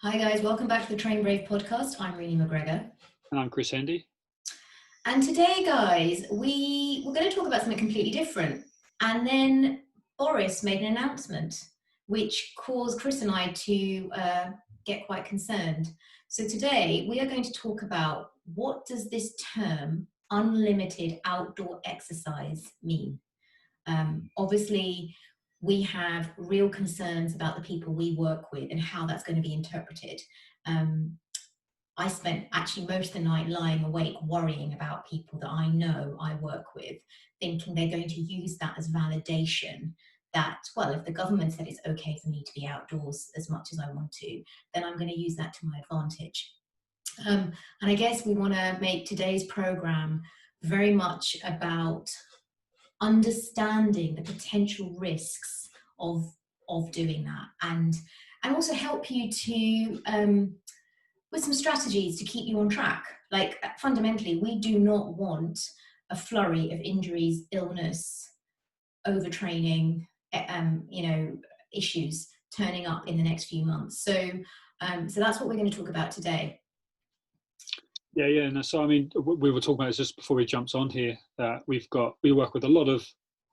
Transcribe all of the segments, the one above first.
Hi guys, welcome back to the Train Brave podcast. I'm Renee McGregor. And I'm Chris Hendy. And today, guys, we're going to talk about something completely different. And then Boris made an announcement which caused Chris and I to get quite concerned. So today we are going to talk about what does this term unlimited outdoor exercise mean? Obviously, we have real concerns about the people we work with and how that's going to be interpreted. I spent actually most of the night lying awake worrying about people that I know I work with, thinking they're going to use that as validation that, well, if the government said it's okay for me to be outdoors as much as I want to, then I'm going to use that to my advantage. And I guess we want to make today's program very much about understanding the potential risks of doing that, and also help you to with some strategies to keep you on track. Like, fundamentally, we do not want a flurry of injuries, illness, overtraining, issues turning up in the next few months. So that's what we're going to talk about today. Yeah. No, so I mean, we were talking about this just before we jumped on here, that we work with a lot of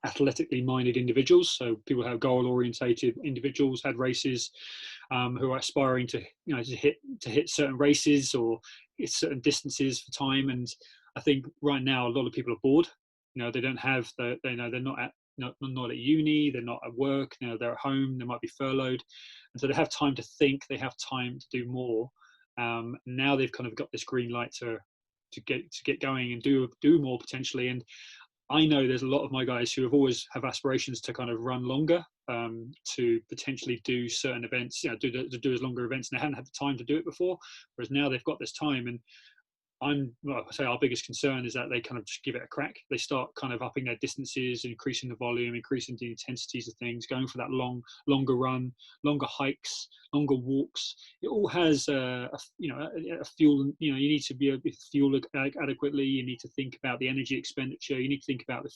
athletically minded individuals. So people who have goal orientated individuals, had races, who are aspiring to hit certain races or hit certain distances for time. And I think right now a lot of people are bored. They don't have they're not at uni, they're not at work. They're at home. They might be furloughed, and so they have time to think. They have time to do more. Now they've kind of got this green light to get going and do more potentially. And I know there's a lot of my guys who always have aspirations to kind of run longer, to potentially do certain events, do as longer events, and they hadn't had the time to do it before. Whereas now they've got this time, and I say our biggest concern is that they kind of just give it a crack. They start kind of upping their distances, increasing the volume, increasing the intensities of things, going for that longer run, longer hikes, longer walks. It all has a fuel. You need to be able to fuel adequately. You need to think about the energy expenditure. You need to think about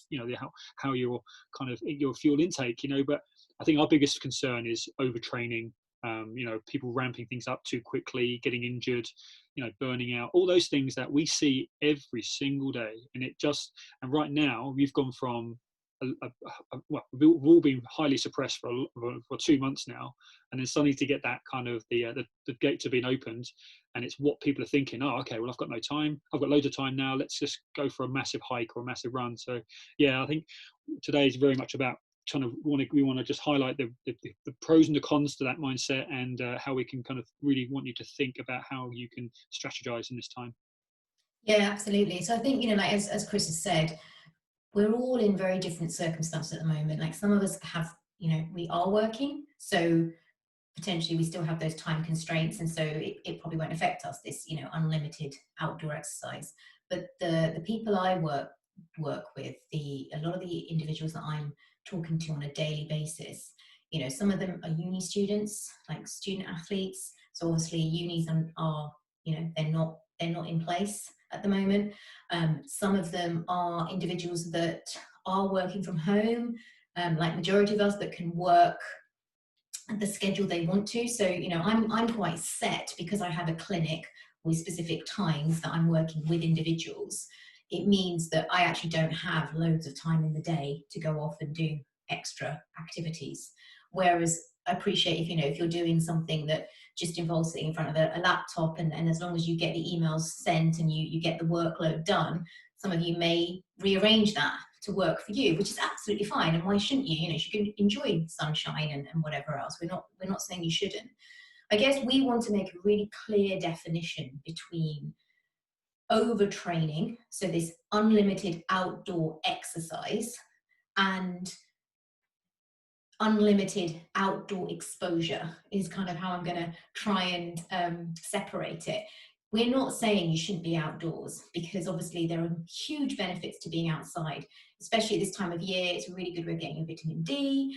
how your kind of your fuel intake. But I think our biggest concern is overtraining. People ramping things up too quickly, getting injured, burning out, all those things that we see every single day. And right now we've gone from we've all been highly suppressed for 2 months now, and then suddenly to get that kind of the gate to being opened, and it's what people are thinking. Oh, okay, well, I've got no time. I've got loads of time now. Let's just go for a massive hike or a massive run. So yeah, I think today is very much about we want to just highlight the pros and the cons to that mindset, and how we can kind of really want you to think about how you can strategize in this time. Yeah, absolutely. So I think, like as Chris has said, we're all in very different circumstances at the moment. Like, some of us have, we are working, so potentially we still have those time constraints, and so it probably won't affect us, this unlimited outdoor exercise. But the people I work with, a lot of the individuals that I'm talking to on a daily basis, some of them are uni students, like student athletes. So obviously unis are they're not in place at the moment. Some of them are individuals that are working from home, like majority of us, that can work the schedule they want to. So I'm quite set, because I have a clinic with specific times that I'm working with individuals. It means that I actually don't have loads of time in the day to go off and do extra activities. Whereas I appreciate if you're doing something that just involves sitting in front of a laptop, and as long as you get the emails sent and you get the workload done, some of you may rearrange that to work for you, which is absolutely fine. And why shouldn't you? You can enjoy sunshine and whatever else. We're not saying you shouldn't. I guess we want to make a really clear definition between overtraining, so this unlimited outdoor exercise, and unlimited outdoor exposure, is kind of how I'm going to try and separate it. We're not saying you shouldn't be outdoors, because obviously there are huge benefits to being outside, especially at this time of year. It's a really good way of getting your vitamin D.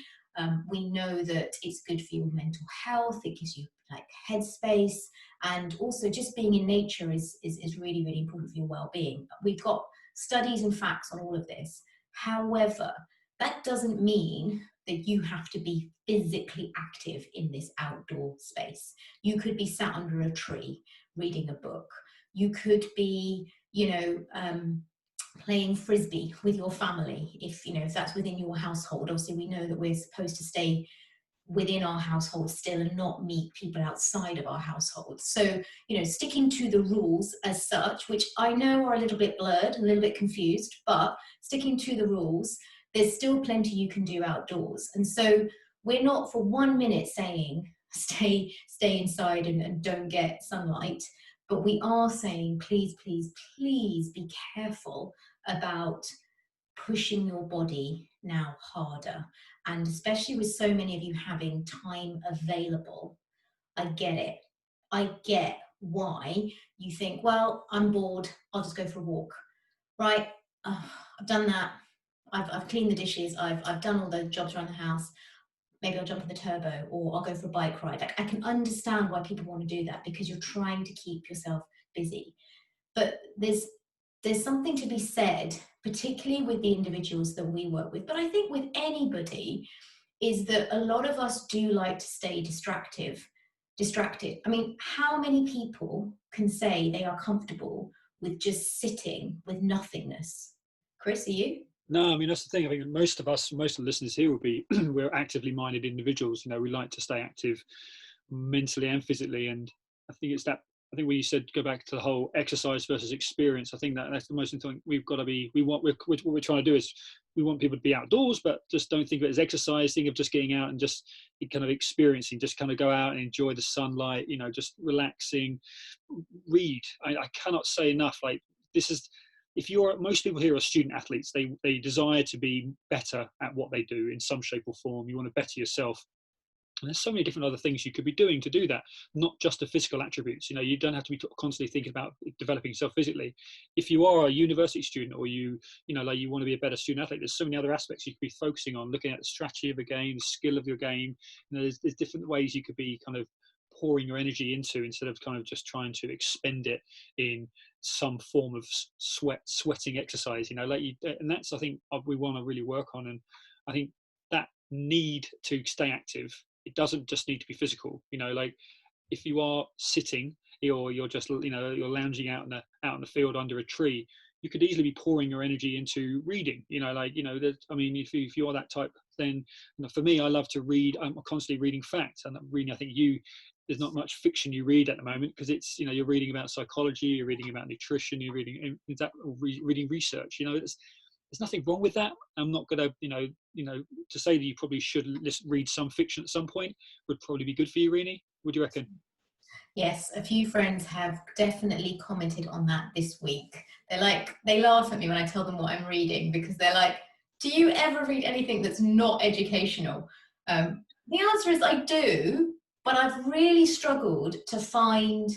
We know that it's good for your mental health. It gives you like headspace, and also just being in nature is really, really important for your well-being. We've got studies and facts on all of this. However, that doesn't mean that you have to be physically active in this outdoor space. You could be sat under a tree reading a book. You could be, playing frisbee with your family, if that's within your household. Obviously, we know that we're supposed to stay within our household still and not meet people outside of our household. So, sticking to the rules as such, which I know are a little bit blurred, a little bit confused, but sticking to the rules, there's still plenty you can do outdoors. And so we're not for 1 minute saying stay inside and don't get sunlight, but we are saying please, please, please be careful about pushing your body now harder. And especially with so many of you having time available, I get it. I get why you think, well, I'm bored, I'll just go for a walk, right? I've done that. I've cleaned the dishes. I've done all the jobs around the house. Maybe I'll jump on the turbo, or I'll go for a bike ride. Like, I can understand why people want to do that, because you're trying to keep yourself busy. But there's something to be said, particularly with the individuals that we work with, but I think with anybody, is that a lot of us do like to stay distracted. I mean, how many people can say they are comfortable with just sitting with nothingness? Chris, are you? No, I mean, that's the thing. I think most of the listeners here will be, we're actively minded individuals. We like to stay active mentally and physically. And I think when you said go back to the whole exercise versus experience, I think that's the most important. We've got to be, what we're trying to do is we want people to be outdoors, but just don't think of it as exercise. Think of just getting out and just kind of experiencing, just kind of go out and enjoy the sunlight, just relaxing, read. I cannot say enough. Like, this is, most people here are student athletes. They desire to be better at what they do in some shape or form. You want to better yourself. And there's so many different other things you could be doing to do that, not just the physical attributes. You don't have to be constantly thinking about developing yourself physically. If you are a university student, or you want to be a better student athlete, there's so many other aspects you could be focusing on, looking at the strategy of a game, the skill of your game. There's different ways you could be kind of pouring your energy into, instead of kind of just trying to expend it in some form of sweating exercise. And that's, I think, we want to really work on. And I think that need to stay active, it doesn't just need to be physical. Like, if you are sitting, or you're just you're lounging out in the field under a tree, you could easily be pouring your energy into reading. If you're that type, then for me, I love to read. I'm constantly reading facts, and reading. I think there's not much fiction you read at the moment, because it's you're reading about psychology, you're reading about nutrition, you're reading research. There's nothing wrong with that. I'm not going to, to say that you probably should read some fiction at some point would probably be good for you, Rini. What do you reckon? Yes, a few friends have definitely commented on that this week. They laugh at me when I tell them what I'm reading, because they're like, do you ever read anything that's not educational? The answer is I do, but I've really struggled to find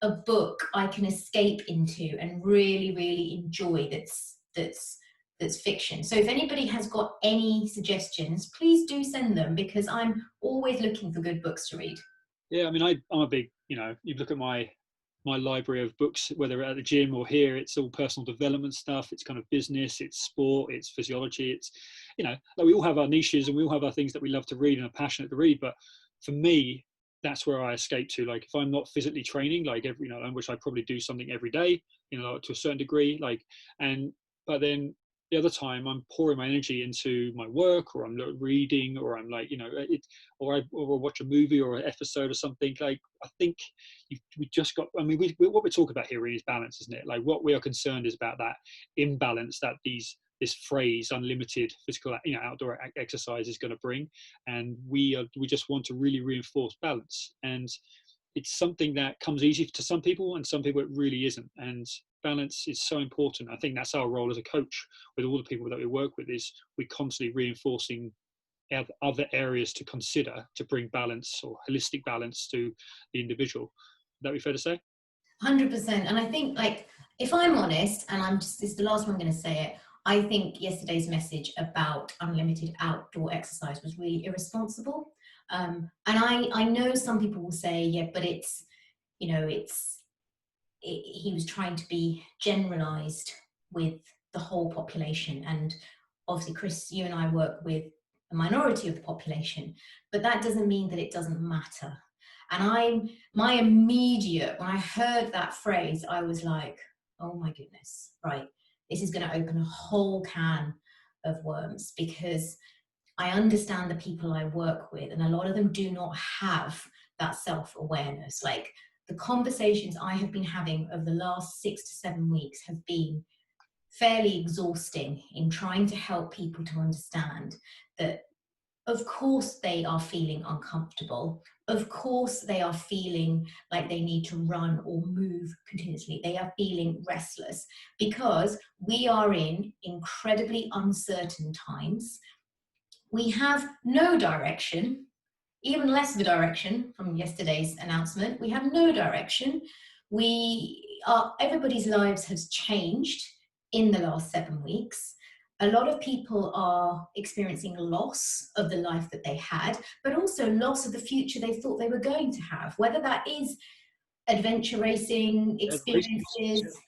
a book I can escape into and really, really enjoy that's fiction. So if anybody has got any suggestions, please do send them, because I'm always looking for good books to read. Yeah, I mean, I'm a big, you look at my library of books, whether at the gym or here, it's all personal development stuff. It's kind of business, it's sport, it's physiology. It's, like, we all have our niches and we all have our things that we love to read and are passionate to read. But for me, that's where I escape to. Like, if I'm not physically training, like which I probably do something every day, to a certain degree, but then the other time I'm pouring my energy into my work, or I'm reading, or I'm or I watch a movie or an episode or something. Like, I think we just got, what we're talking about here really is balance, isn't it? Like, what we are concerned is about that imbalance that this phrase unlimited physical outdoor exercise is going to bring. And we just want to really reinforce balance. And it's something that comes easy to some people, and some people it really isn't. And balance is so important. I think that's our role as a coach with all the people that we work with, is we're constantly reinforcing other areas to consider to bring balance or holistic balance to the individual. Would that be fair to say? 100%. And I think, like, if I'm honest, and this is the last one I'm going to say it, I think yesterday's message about unlimited outdoor exercise was really irresponsible. And I know some people will say, yeah, but he was trying to be generalized with the whole population. And obviously, Chris, you and I work with a minority of the population, but that doesn't mean that it doesn't matter. And when I heard that phrase, I was like, oh my goodness, right, this is going to open a whole can of worms, because I understand the people I work with, and a lot of them do not have that self-awareness. Like, the conversations I have been having over the last 6 to 7 weeks have been fairly exhausting in trying to help people to understand that, of course, they are feeling uncomfortable. Of course, they are feeling like they need to run or move continuously. They are feeling restless because we are in incredibly uncertain times. We have no direction, even less of a direction from yesterday's announcement. We have no direction. Everybody's lives has changed in the last 7 weeks. A lot of people are experiencing loss of the life that they had, but also loss of the future they thought they were going to have, whether that is adventure racing experiences,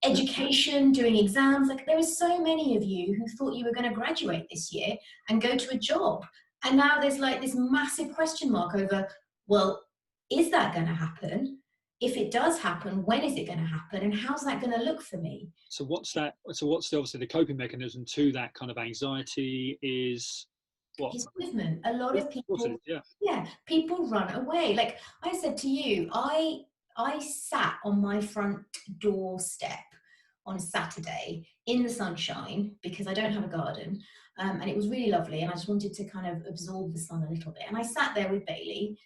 education, doing exams. Like, there were so many of you who thought you were going to graduate this year and go to a job, and now there's like this massive question mark over, well, is that going to happen? If it does happen, when is it going to happen, and how's that going to look for me? So what's obviously the coping mechanism to that kind of anxiety is what? It's movement. A lot of people, yeah, people run away. Like I said to you, I sat on my front doorstep on Saturday in the sunshine because I don't have a garden, and it was really lovely, and I just wanted to kind of absorb the sun a little bit. And I sat there with Bailey,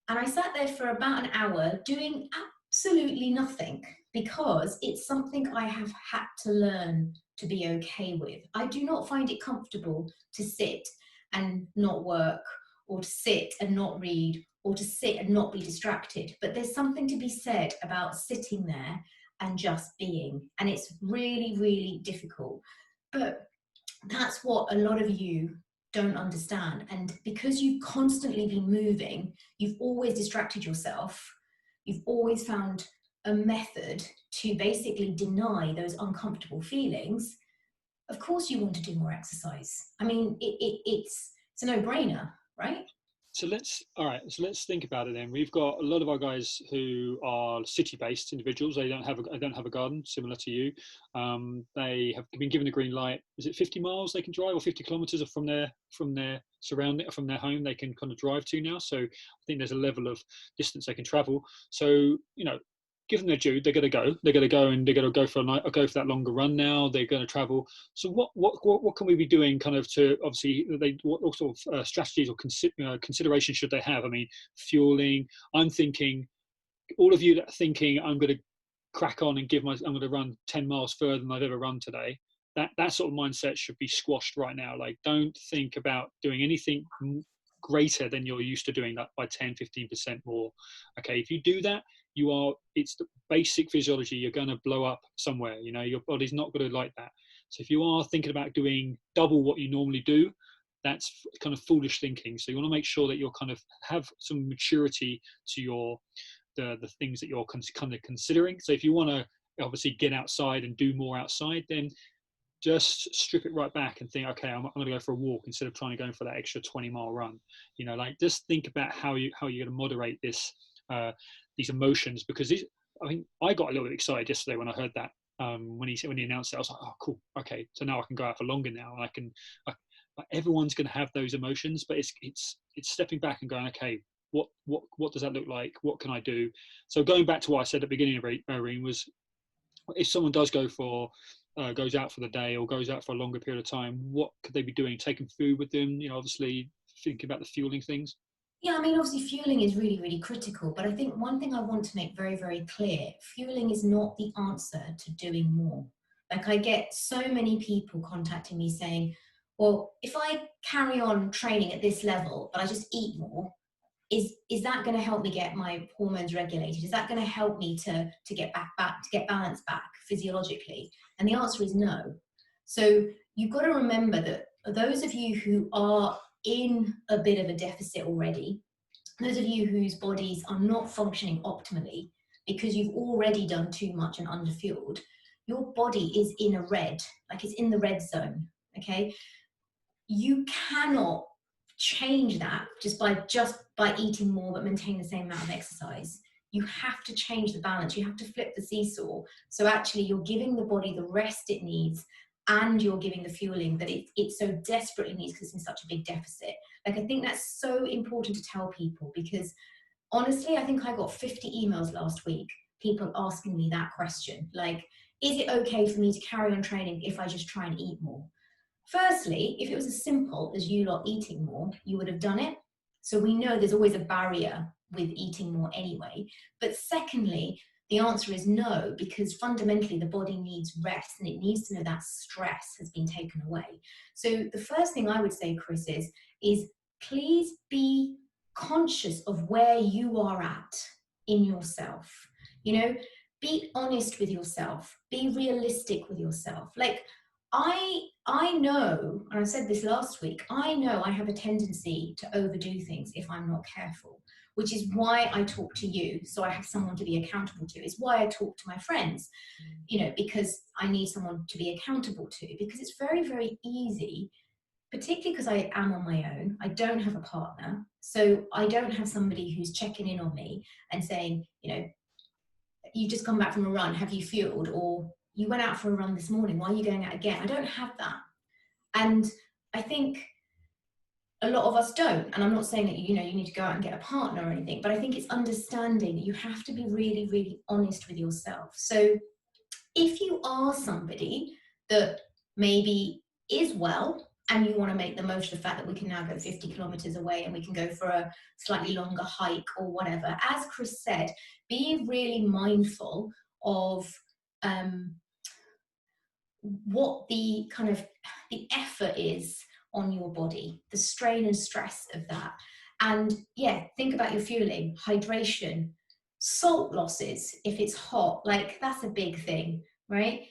and I sat there for about an hour doing absolutely nothing, because it's something I have had to learn to be okay with. I do not find it comfortable to sit and not work, or to sit and not read, or to sit and not be distracted. But there's something to be said about sitting there and just being. And it's really, really difficult. But that's what a lot of you don't understand. And because you've constantly been moving, you've always distracted yourself. You've always found a method to basically deny those uncomfortable feelings. Of course you want to do more exercise. I mean, it's a no-brainer, right? So let's think about it then. We've got a lot of our guys who are city-based individuals. They don't have a garden, similar to you. They have been given a green light. Is it 50 miles they can drive, or 50 kilometers from their surrounding, from their home they can kind of drive to now? So I think there's a level of distance they can travel. So, give them their due. They're going to go. They're going to go, and they're going to go for a night, or go for that longer run. Now they're going to travel. So what can we be doing, kind of, to obviously what sort of strategies or considerations should they have? I mean, fueling. I'm thinking, all of you that are thinking, I'm going to crack on and I'm going to run 10 miles further than I've ever run today. That sort of mindset should be squashed right now. Like, don't think about doing anything greater than you're used to doing, that by 10-15% more. Okay, if you do that, it's the basic physiology. You're going to blow up somewhere. Your body's not going to like that. So if you are thinking about doing double what you normally do, that's kind of foolish thinking. So you want to make sure that you're kind of have some maturity to the things that you're kind of considering. So if you want to obviously get outside and do more outside, then just strip it right back and think, okay, I'm going to go for a walk instead of trying to go for that extra 20-mile run. Like, just think about how you're going to moderate these emotions, because I got a little bit excited yesterday when I heard that, when he announced it. I was like, oh, cool, okay, so now I can go out for longer now, and everyone's going to have those emotions, but it's stepping back and going, okay, what does that look like? What can I do? So going back to what I said at the beginning of Irene, was, if someone does goes out for the day, or goes out for a longer period of time, what could they be doing? Taking food with them, obviously thinking about the fueling things. Yeah, I mean, obviously fueling is really, really critical, but I think one thing I want to make very, very clear, fueling is not the answer to doing more. Like, I get so many people contacting me saying, well, if I carry on training at this level, but I just eat more, is that going to help me get my hormones regulated? Is that going to help me to get back to get balance back physiologically? And the answer is no. So you've got to remember that those of you who are in a bit of a deficit already, those of you whose bodies are not functioning optimally because you've already done too much and underfueled, your body is in a red, like it's in the red zone, okay? you cannot change that just by eating more but maintain the same amount of exercise. You have to change the balance. You have to flip the seesaw. So actually you're giving the body the rest it needs, and you're giving the fueling that it so desperately needs because it's in such a big deficit. Like, I think that's so important to tell people, because honestly, I think I got 50 emails last week, people asking me that question. Like, is it okay for me to carry on training if I just try and eat more? Firstly, if it was as simple as you lot eating more, you would have done it. So we know there's always a barrier with eating more anyway. But secondly, the answer is no, because fundamentally the body needs rest, and it needs to know that stress has been taken away. So the first thing I would say, Chris, is please be conscious of where you are at in yourself. You know, be honest with yourself, be realistic with yourself. Like, I know, and I said this last week, I know I have a tendency to overdo things if I'm not careful, which is why I talk to you, so I have someone to be accountable to. It's why I talk to my friends, you know, because I need someone to be accountable to, because it's very, very easy, particularly because I am on my own. I don't have a partner, so I don't have somebody who's checking in on me and saying, you know, you've just come back from a run, have you fueled? Or you went out for a run this morning, why are you going out again? I don't have that. And I think a lot of us don't. And I'm not saying that, you know, you need to go out and get a partner or anything, but I think it's understanding that you have to be really, really honest with yourself. So if you are somebody that maybe is well, and you want to make the most of the fact that we can now go 50 kilometers away and we can go for a slightly longer hike or whatever, as Chris said, be really mindful of what the kind of the effort is on your body, the strain and stress of that. And yeah, think about your fueling, hydration, salt losses if it's hot, like that's a big thing, right?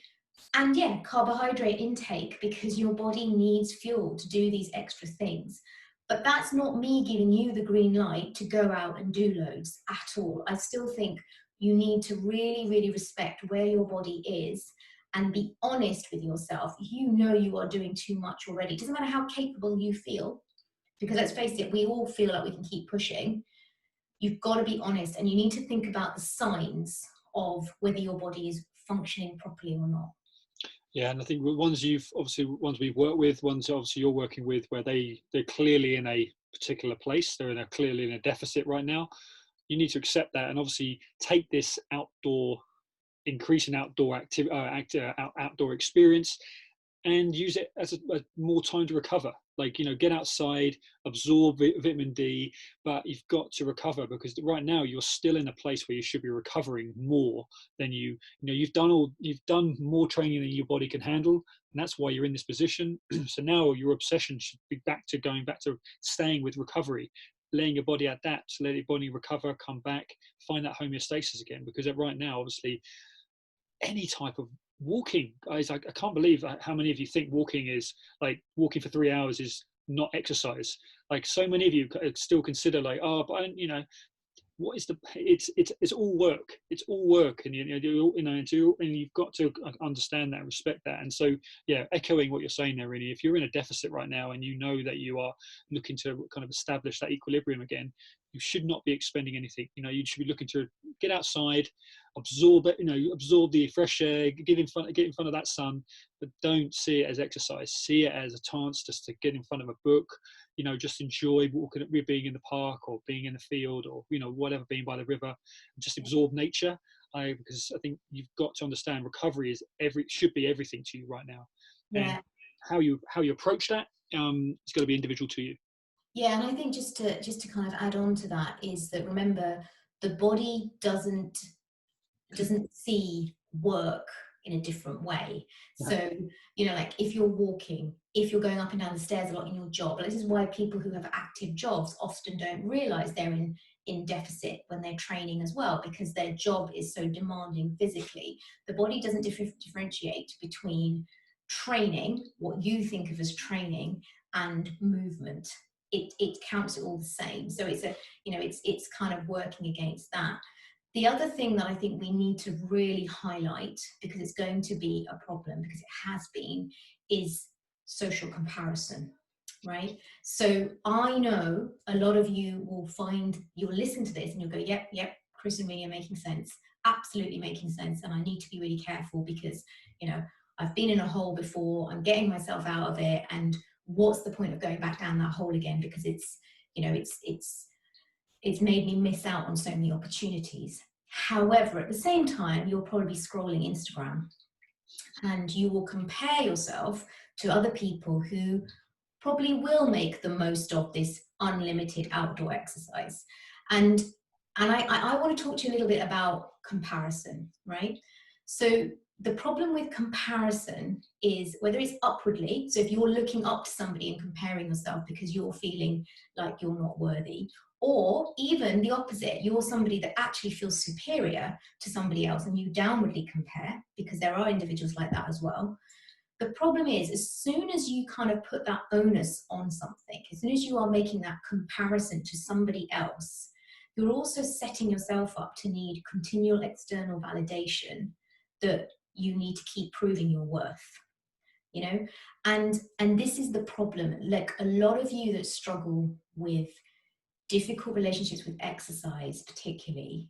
And yeah, carbohydrate intake, because your body needs fuel to do these extra things. But that's not me giving you the green light to go out and do loads at all. I still think you need to really, really respect where your body is and be honest with yourself. You know you are doing too much already. It doesn't matter how capable you feel, because let's face it, we all feel like we can keep pushing. You've got to be honest, and you need to think about the signs of whether your body is functioning properly or not. Yeah, and I think ones we've worked with, ones obviously you're working with, where they're clearly in a particular place, they're clearly in a deficit right now. You need to accept that, and obviously take this increase in outdoor activity, outdoor experience, and use it as a more time to recover. Like, you know, get outside, absorb vitamin D, but you've got to recover, because right now you're still in a place where you should be recovering more than you've done more training than your body can handle, and that's why you're in this position. So now your obsession should be going back to staying with recovery, laying your body at that, to let your body recover, come back, find that homeostasis again. Because right now, obviously, any type of walking, guys, I can't believe how many of you think walking is like walking for 3 hours is not exercise. Like, so many of you still consider like, oh, but you know, what is it's all work. It's all work, and and you've got to understand that and respect that. And so, yeah, echoing what you're saying there, really, if you're in a deficit right now and you know that you are looking to kind of establish that equilibrium again, you should not be expending anything. You know, you should be looking to get outside, absorb it. You know, absorb the fresh air, get in front of that sun, but don't see it as exercise. See it as a chance just to get in front of a book. You know, just enjoy walking, being in the park or being in the field, or, you know, whatever, being by the river, just absorb nature. Because I think you've got to understand recovery should be everything to you right now. Yeah. And how you approach that, it's got to be individual to you. Yeah, and I think just to kind of add on to that is that, remember, the body doesn't see work in a different way. So, you know, like if you're walking, if you're going up and down the stairs a lot in your job, and this is why people who have active jobs often don't realize they're in deficit when they're training as well, because their job is so demanding physically. The body doesn't differentiate between training, what you think of as training, and movement. It counts it all the same. So it's kind of working against that. The other thing that I think we need to really highlight, because it's going to be a problem, because it has been, is social comparison. right? So I know a lot of you will find, you'll listen to this and you'll go, yep, yep, Chris and Rini are making sense, absolutely making sense. And I need to be really careful because, you know, I've been in a hole before, I'm getting myself out of it. And what's the point of going back down that hole again? Because it's, you know, it's made me miss out on so many opportunities. However, at the same time, you'll probably be scrolling Instagram and you will compare yourself to other people who probably will make the most of this unlimited outdoor exercise. And I want to talk to you a little bit about comparison, right? So the problem with comparison is whether it's upwardly, so if you're looking up to somebody and comparing yourself because you're feeling like you're not worthy, or even the opposite, you're somebody that actually feels superior to somebody else and you downwardly compare, because there are individuals like that as well. The problem is, as soon as you kind of put that onus on something, as soon as you are making that comparison to somebody else, you're also setting yourself up to need continual external validation that you need to keep proving your worth, you know? And this is the problem. Like, a lot of you that struggle with difficult relationships with exercise particularly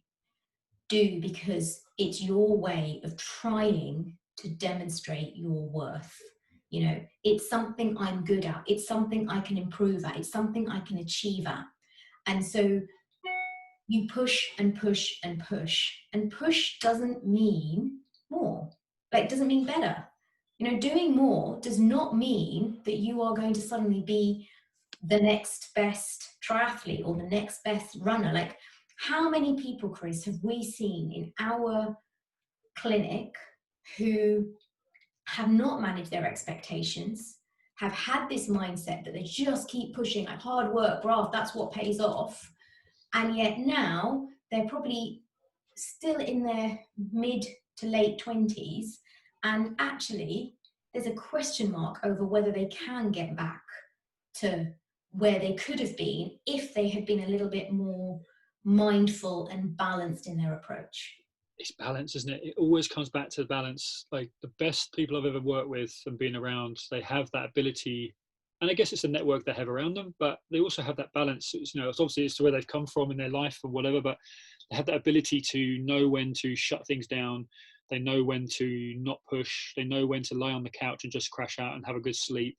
do, because it's your way of trying to demonstrate your worth. You know, it's something I'm good at, it's something I can improve at, it's something I can achieve at. And so you push and push and push, and push doesn't mean more, like, it doesn't mean better. You know, doing more does not mean that you are going to suddenly be the next best triathlete or the next best runner. Like, how many people, Chris, have we seen in our clinic who have not managed their expectations, have had this mindset that they just keep pushing, like hard work, graft, that's what pays off. And yet now they're probably still in their mid to late 20s. And actually, there's a question mark over whether they can get back to where they could have been if they had been a little bit more mindful and balanced in their approach. It's balance, isn't it? It always comes back to the balance. Like, the best people I've ever worked with and been around, they have that ability, and I guess it's a network they have around them, but they also have that balance. It's, you know, it's obviously it's to where they've come from in their life or whatever, but they have that ability to know when to shut things down. They know when to not push. They know when to lie on the couch and just crash out and have a good sleep.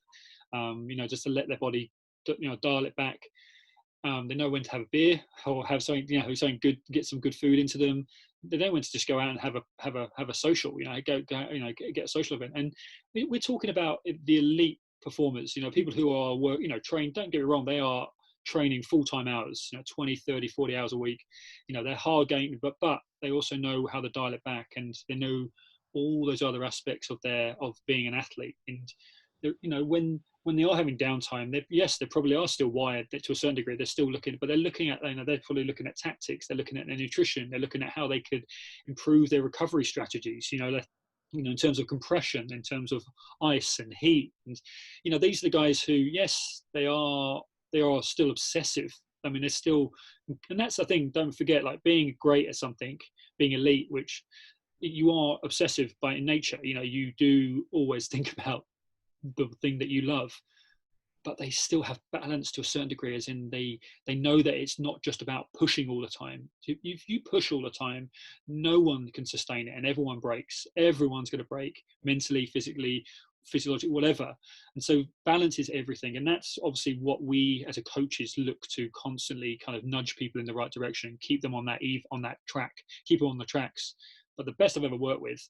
You know, just to let their body, you know, dial it back. They know when to have a beer or have something, you know, something good, get some good food into them. They know when to just go out and have a social, you know, go you know, get a social event. And we're talking about the elite performers, you know, people who are you know, trained. Don't get me wrong, they are training full-time hours, you know, 20, 30, 40 hours a week. You know, they're hard game, but they also know how to dial it back, and they know all those other aspects of being an athlete. And you know, when they are having downtime, yes, they probably are still wired to a certain degree. They're still looking, but they're looking at, you know, they're probably looking at tactics. They're looking at their nutrition. They're looking at how they could improve their recovery strategies. You know, in terms of compression, in terms of ice and heat, and you know, these are the guys who, yes, they are still obsessive. I mean, they're still, and that's the thing. Don't forget, like, being great at something, being elite, which you are obsessive by nature. You know, you do always think about the thing that you love, but they still have balance to a certain degree, as in they know that it's not just about pushing all the time. If you push all the time, no one can sustain it, and everyone breaks. Everyone's going to break, mentally, physically, physiologically, whatever. And so balance is everything, and that's obviously what we as a coaches look to constantly kind of nudge people in the right direction, keep them on that track, keep them on the tracks. But the best I've ever worked with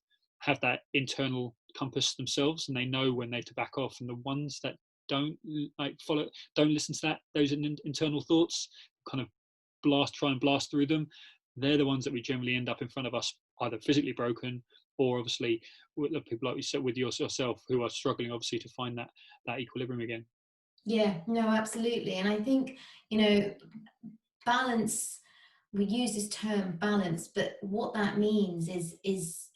have that internal compass themselves, and they know when they to back off. And the ones that don't don't listen to those internal thoughts, kind of try and blast through them, they're the ones that we generally end up in front of us, either physically broken, or obviously with people like you said, with yourself, who are struggling obviously to find that equilibrium again. Yeah, no, absolutely. And I think, you know, balance, we use this term balance, but what that means is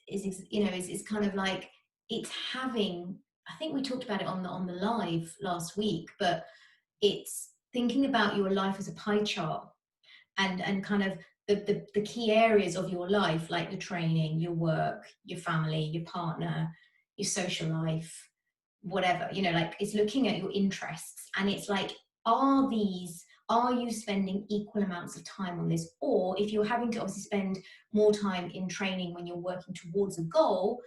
you know, is kind of like, it's having, I think we talked about it on the live last week, but it's thinking about your life as a pie chart, and kind of the key areas of your life, like the training, your work, your family, your partner, your social life, whatever, like it's looking at your interests, and it's like, are you spending equal amounts of time on this? Or if you're having to obviously spend more time in training when you're working towards a goal,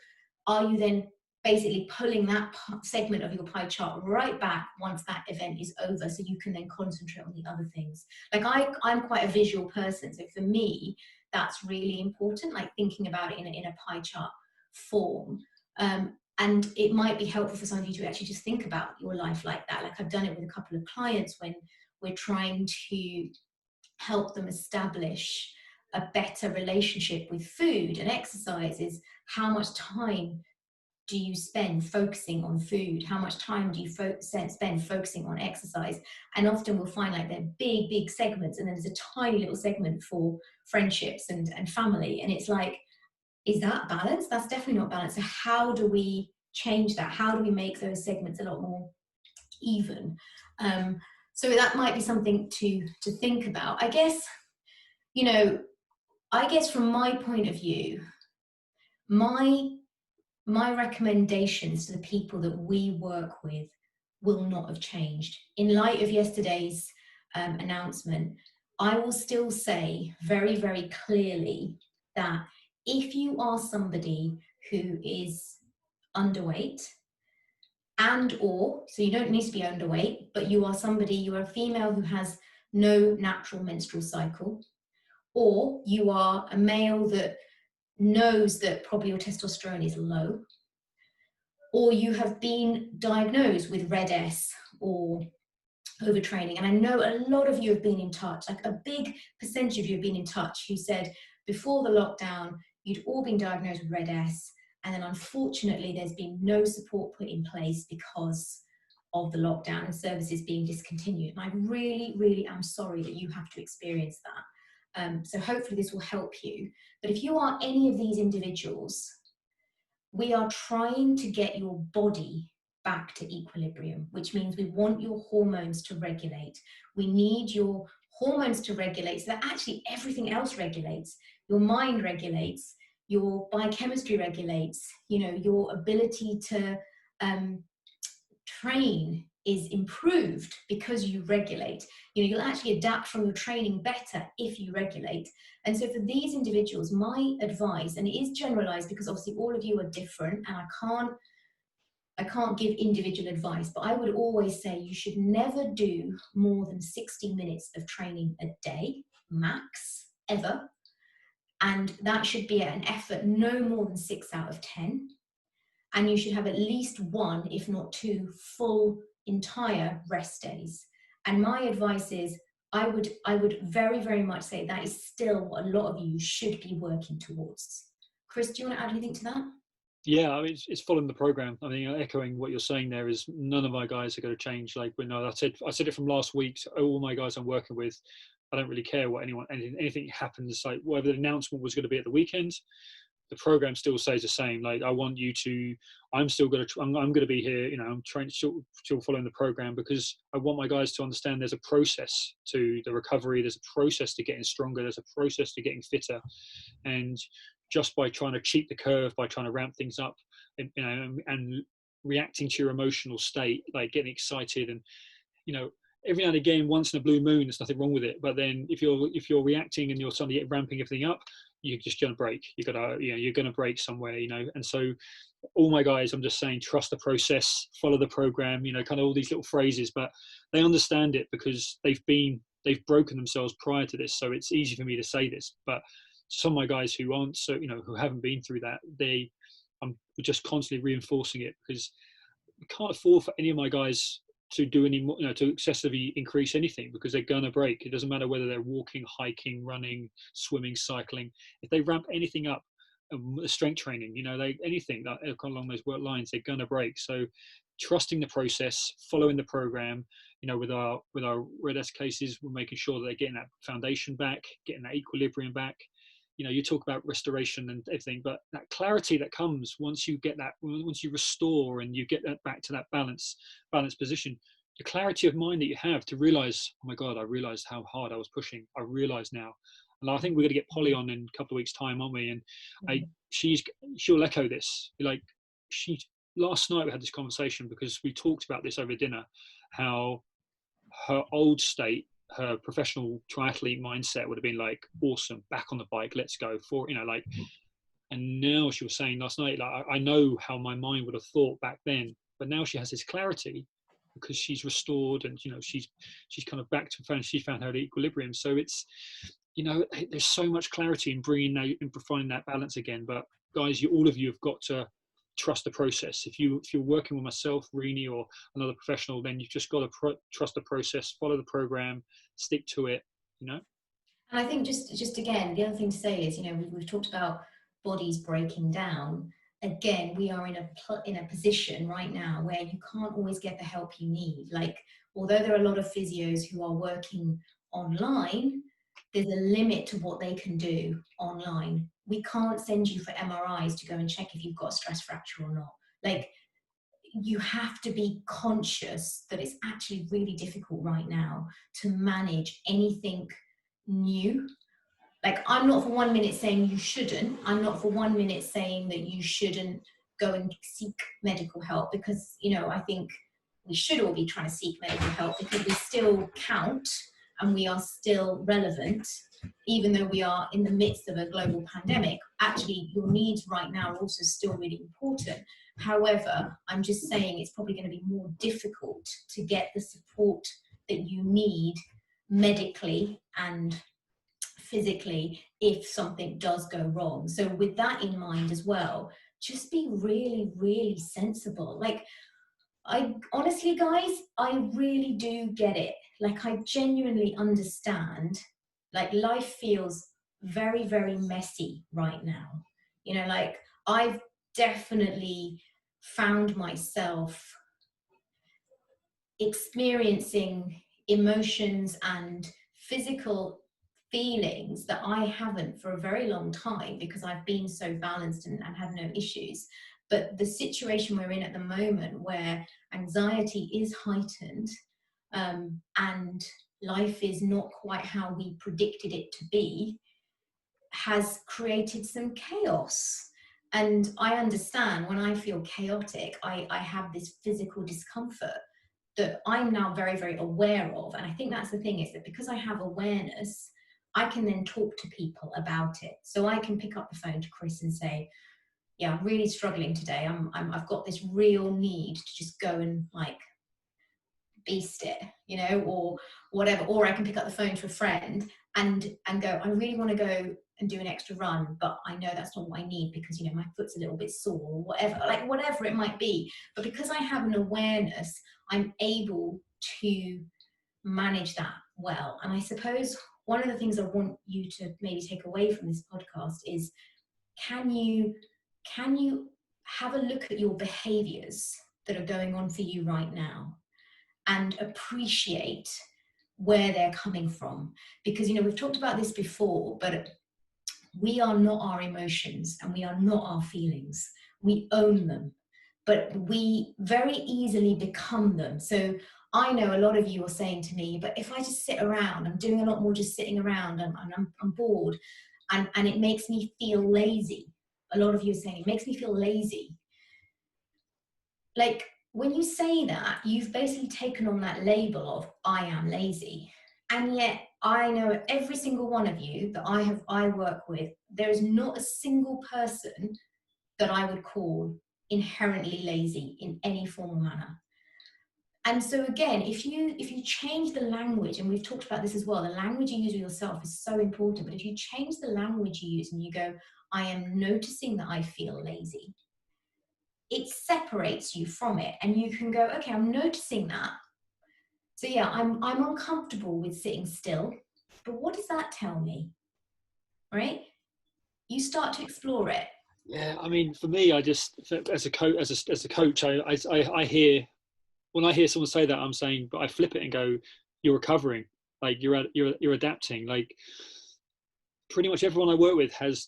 are you then basically pulling that segment of your pie chart right back once that event is over, so you can then concentrate on the other things? Like I'm quite a visual person, so for me that's really important, like thinking about it in a pie chart form. And it might be helpful for some of you to actually just think about your life like that. Like I've done it with a couple of clients when we're trying to help them establish a better relationship with food and exercise. Is how much time do you spend focusing on food? How much time do you spend focusing on exercise? And often we'll find like they're big segments, and then there's a tiny little segment for friendships and family. And it's like, is that balance? That's definitely not balance. So how do we change that? How do we make those segments a lot more even? So that might be something to think about. I guess from my point of view, my recommendations to the people that we work with will not have changed. In light of yesterday's announcement, I will still say very, very clearly that if you are somebody who is underweight, so you don't need to be underweight, but you're a female who has no natural menstrual cycle, or you are a male that knows that probably your testosterone is low, or you have been diagnosed with RED-S or overtraining. And I know a lot of you have been in touch, like a big percentage of you have been in touch, who said before the lockdown, you'd all been diagnosed with RED-S. And then unfortunately, there's been no support put in place because of the lockdown and services being discontinued. And I really, really am sorry that you have to experience that. So hopefully this will help you. But if you are any of these individuals, we are trying to get your body back to equilibrium, which means we want your hormones to regulate. We need your hormones to regulate so that actually everything else regulates. Your mind regulates, your biochemistry regulates, your ability to train is improved because you regulate. You'll actually adapt from your training better if you regulate. And so for these individuals, my advice, and it is generalized because obviously all of you are different, and I can't give individual advice, but I would always say you should never do more than 60 minutes of training a day, max, ever. And that should be an effort no more than 6 out of 10. And you should have at least 1, if not 2, full entire rest days. And my advice is, I would very, very much say that is still what a lot of you should be working towards. Chris, do you want to add anything to that? Yeah, I mean, it's following the program. I mean, echoing what you're saying there is none of my guys are going to change. Like, I said it from last week. So all my guys I'm working with, I don't really care what anything happens. Like, whatever the announcement was going to be at the weekend, the program still stays the same. Like, I want you to, I'm going to be here. I'm trying still following the program because I want my guys to understand there's a process to the recovery. There's a process to getting stronger. There's a process to getting fitter, and just by trying to cheat the curve, by trying to ramp things up, and reacting to your emotional state, like getting excited, and every now and again, once in a blue moon, there's nothing wrong with it. But then if you're reacting and you're suddenly ramping everything up, you're just going to break. You're going to break somewhere, And so, all my guys, I'm just saying, trust the process, follow the program. Kind of all these little phrases, but they understand it because they've broken themselves prior to this. So it's easy for me to say this, but some of my guys who aren't who haven't been through that, I'm just constantly reinforcing it because we can't afford for any of my guys to do any more, to excessively increase anything because they're gonna break. It doesn't matter whether they're walking, hiking, running, swimming, cycling. If they ramp anything up, strength training, anything that along those work lines, they're gonna break. So trusting the process, following the program, with our RED-S cases, we're making sure that they're getting that foundation back, getting that equilibrium back. You talk about restoration and everything, but that clarity that comes once you restore and you get that back to that balanced position, the clarity of mind that you have to realize, oh my God, I realized how hard I was pushing. I realize now. And I think we're going to get Polly on in a couple of weeks' time, aren't we? And she'll echo this. Like, last night we had this conversation because we talked about this over dinner, how her old state, her professional triathlete mindset would have been like, awesome, back on the bike, let's go for, like, and now she was saying last night, like, I know how my mind would have thought back then, but now she has this clarity because she's restored, and she's kind of back to, she found her equilibrium. So it's, there's so much clarity in bringing that, in finding that balance again. But guys, all of you have got to trust the process. If you're working with myself, Rini, or another professional, then you've just got to trust the process, follow the program, stick to it. And I think just again, the other thing to say is, we've talked about bodies breaking down. Again, we are in a position right now where you can't always get the help you need. Like, although there are a lot of physios who are working online, there's a limit to what they can do online. We can't send you for MRIs to go and check if you've got a stress fracture or not. Like, you have to be conscious that it's actually really difficult right now to manage anything new. Like, I'm not for 1 minute saying you shouldn't. I'm not for 1 minute saying that you shouldn't go and seek medical help, because, I think we should all be trying to seek medical help because we still count and we are still relevant, even though we are in the midst of a global pandemic. Actually, your needs right now are also still really important. However, I'm just saying it's probably going to be more difficult to get the support that you need medically and physically if something does go wrong. So with that in mind as well, just be really, really sensible. Like, I honestly, guys, I really do get it. Like, I genuinely understand. Like, life feels very, very messy right now. Like, I've definitely found myself experiencing emotions and physical feelings that I haven't for a very long time, because I've been so balanced and had no issues. But the situation we're in at the moment, where anxiety is heightened, and life is not quite how we predicted it to be, has created some chaos. And I understand when I feel chaotic, I have this physical discomfort that I'm now very, very aware of. And I think that's the thing, is that because I have awareness, I can then talk to people about it. So I can pick up the phone to Chris and say, yeah, I'm really struggling today. I've got this real need to just go and like beast it, or whatever. Or I can pick up the phone to a friend and go, I really want to go and do an extra run, but I know that's not what I need because, my foot's a little bit sore, or whatever it might be. But because I have an awareness, I'm able to manage that well. And I suppose one of the things I want you to maybe take away from this podcast is, can you have a look at your behaviors that are going on for you right now and appreciate where they're coming from? Because, we've talked about this before, but we are not our emotions and we are not our feelings. We own them, but we very easily become them. So I know a lot of you are saying to me, but if I just sit around, I'm doing a lot more just sitting around, and I'm bored, and it makes me feel lazy. A lot of you are saying it makes me feel lazy. Like, when you say that, you've basically taken on that label of I am lazy. And yet I know every single one of you that I work with, there is not a single person that I would call inherently lazy in any form or manner. And so again, if you change the language, and we've talked about this as well, the language you use with yourself is so important. But if you change the language you use and you go, I am noticing that I feel lazy, it separates you from it, and you can go, okay, I'm noticing that. So yeah, I'm uncomfortable with sitting still, but what does that tell me? Right? You start to explore it. Yeah, I mean, for me, I just, as a coach, I hear, when I hear someone say that, I'm saying, but I flip it and go, you're recovering, like you're adapting. Like, pretty much everyone I work with has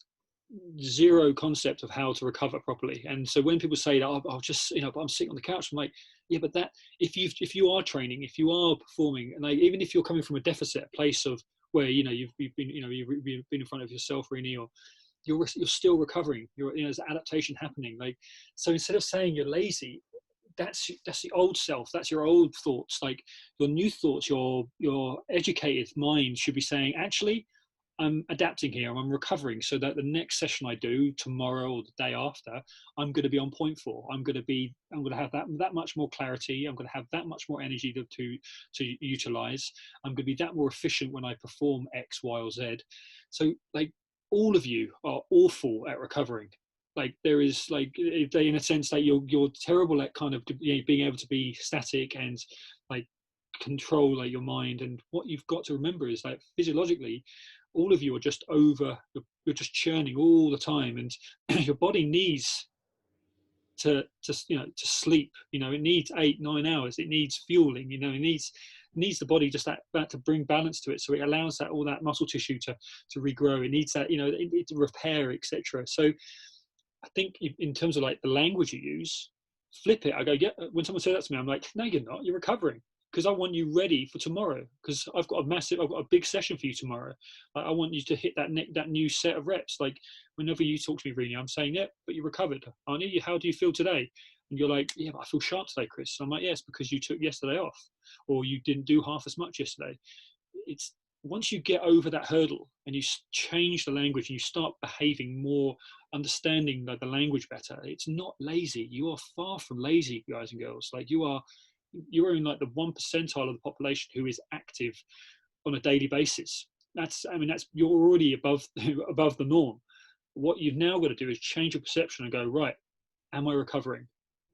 zero concept of how to recover properly. And so when people say that, I'll just, but I'm sitting on the couch, I'm like, yeah, but that, if you are training, if you are performing, and like, even if you're coming from a deficit, a place of where, you've been in front of yourself, Rini, or you're still recovering. There's adaptation happening. Like, so instead of saying you're lazy, that's the old self. That's your old thoughts. Like, your new thoughts, your educated mind should be saying, actually, I'm adapting here. I'm recovering, so that the next session I do tomorrow or the day after, I'm going to be on point for. I'm going to have that much more clarity. I'm going to have that much more energy to utilize. I'm going to be that more efficient when I perform X, Y, or Z. So, like, all of you are awful at recovering. Like, there is, like, they, in a sense, like, you're terrible at kind of, being able to be static and, like, control, like, your mind. And what you've got to remember is, like, physiologically, all of you are just you're just churning all the time, and your body needs to sleep. It needs 8-9 hours. It needs fueling. It needs the body just that to bring balance to it, so it allows that all that muscle tissue to regrow. It needs that, it to repair, etc. So I think in terms of, like, the language you use, flip it. I go, yeah. When someone says that to me, I'm like, no, you're not. You're recovering, because I want you ready for tomorrow. Because I've got a big session for you tomorrow. Like, I want you to hit that new set of reps. Like, whenever you talk to me, Rini, I'm saying, yeah, but you recovered, aren't you? How do you feel today? And you're like, yeah, but I feel sharp today, Chris. I'm like, yes, because you took yesterday off, or you didn't do half as much yesterday. It's once you get over that hurdle and you change the language and you start behaving more, understanding the language better, it's not lazy. You are far from lazy, guys and girls. Like, you're in, like, the 1 percentile of the population who is active on a daily basis. You're already above the norm. What you've now got to do is change your perception and go, right, am I recovering?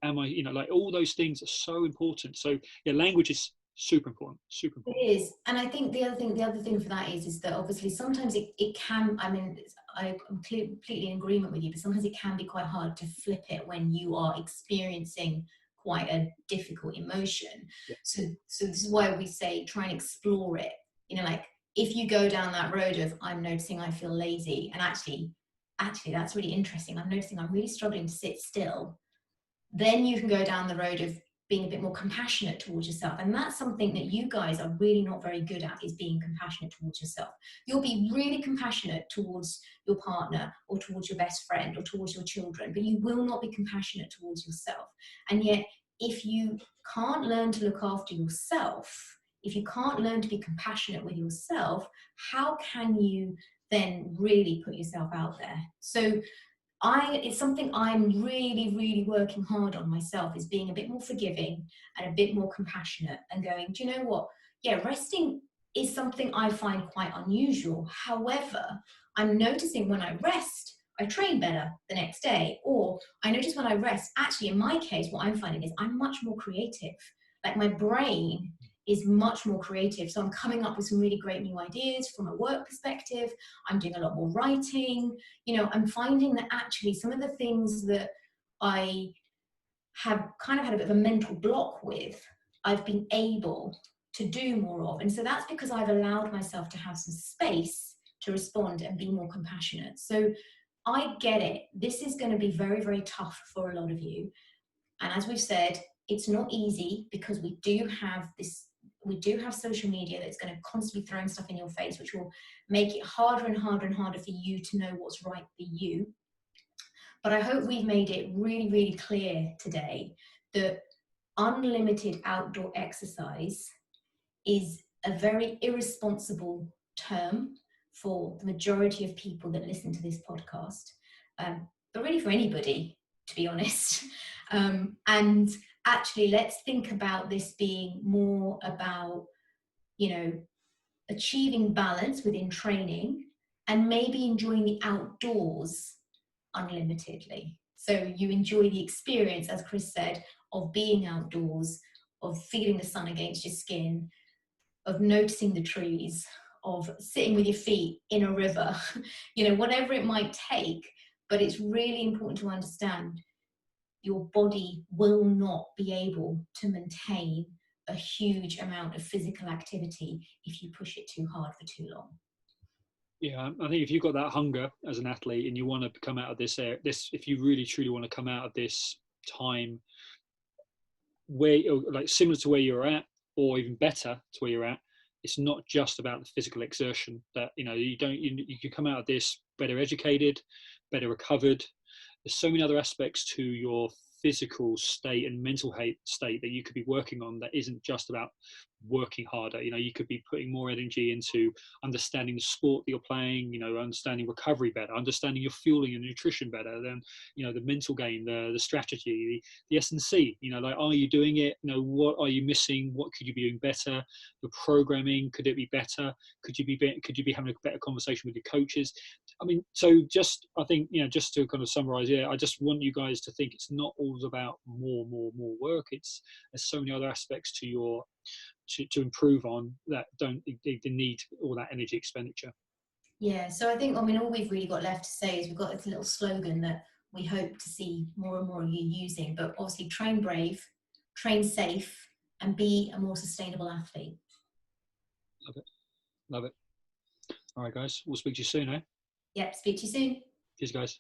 Am I, like, all those things are so important. So yeah, language is super important. It is. And I think the other thing for that is that obviously sometimes it can, I'm completely in agreement with you, but sometimes it can be quite hard to flip it when you are experiencing quite a difficult emotion. Yeah. So this is why we say try and explore it. Like, if you go down that road of, I'm noticing I feel lazy, and actually that's really interesting. I'm noticing I'm really struggling to sit still. Then you can go down the road of being a bit more compassionate towards yourself. And that's something that you guys are really not very good at, is being compassionate towards yourself. You'll be really compassionate towards your partner or towards your best friend or towards your children, but you will not be compassionate towards yourself. And yet, if you can't learn to look after yourself, if you can't learn to be compassionate with yourself, how can you then really put yourself out there? So it's something I'm really, really working hard on myself, is being a bit more forgiving and a bit more compassionate, and going, do you know what? Yeah, resting is something I find quite unusual. However, I'm noticing when I rest, I train better the next day. Or I notice when I rest, actually, in my case, what I'm finding is I'm much more creative. Like, my brain is much more creative. So I'm coming up with some really great new ideas from a work perspective. I'm doing a lot more writing. I'm finding that actually some of the things that I have kind of had a bit of a mental block with, I've been able to do more of. And so that's because I've allowed myself to have some space to respond and be more compassionate. So I get it. This is going to be very, very tough for a lot of you. And as we've said, it's not easy, because we do have social media that's going to constantly be throwing stuff in your face, which will make it harder and harder and harder for you to know what's right for you. But I hope we've made it really, really clear today that unlimited outdoor exercise is a very irresponsible term for the majority of people that listen to this podcast, but really for anybody, to be honest. And actually, let's think about this being more about, achieving balance within training, and maybe enjoying the outdoors unlimitedly. So you enjoy the experience, as Chris said, of being outdoors, of feeling the sun against your skin, of noticing the trees, of sitting with your feet in a river, whatever it might take. But it's really important to understand your body will not be able to maintain a huge amount of physical activity if you push it too hard for too long. Yeah, I think if you've got that hunger as an athlete and you want to come out of this, if you really truly want to come out of this time where, like, similar to where you're at, or even better to where you're at, it's not just about the physical exertion. That you can come out of this better educated, better recovered. There's so many other aspects to your physical state and mental state that you could be working on that isn't just about working harder. You could be putting more energy into understanding the sport that you're playing, understanding recovery better, understanding your fueling and nutrition better, than the mental game, the strategy, the S&C. Like, are you doing it? What are you missing? What could you be doing better? The programming, could it be better? Could you be having a better conversation with your coaches? I mean, so I think, just to kind of summarize, I just want you guys to think it's not all about more work. There's so many other aspects to improve on that don't need all that energy expenditure. Yeah, so I think, all we've really got left to say is we've got this little slogan that we hope to see more and more of you using, but obviously train brave, train safe, and be a more sustainable athlete. Love it. All right, guys, we'll speak to you soon, eh? Yep, speak to you soon. Cheers, guys.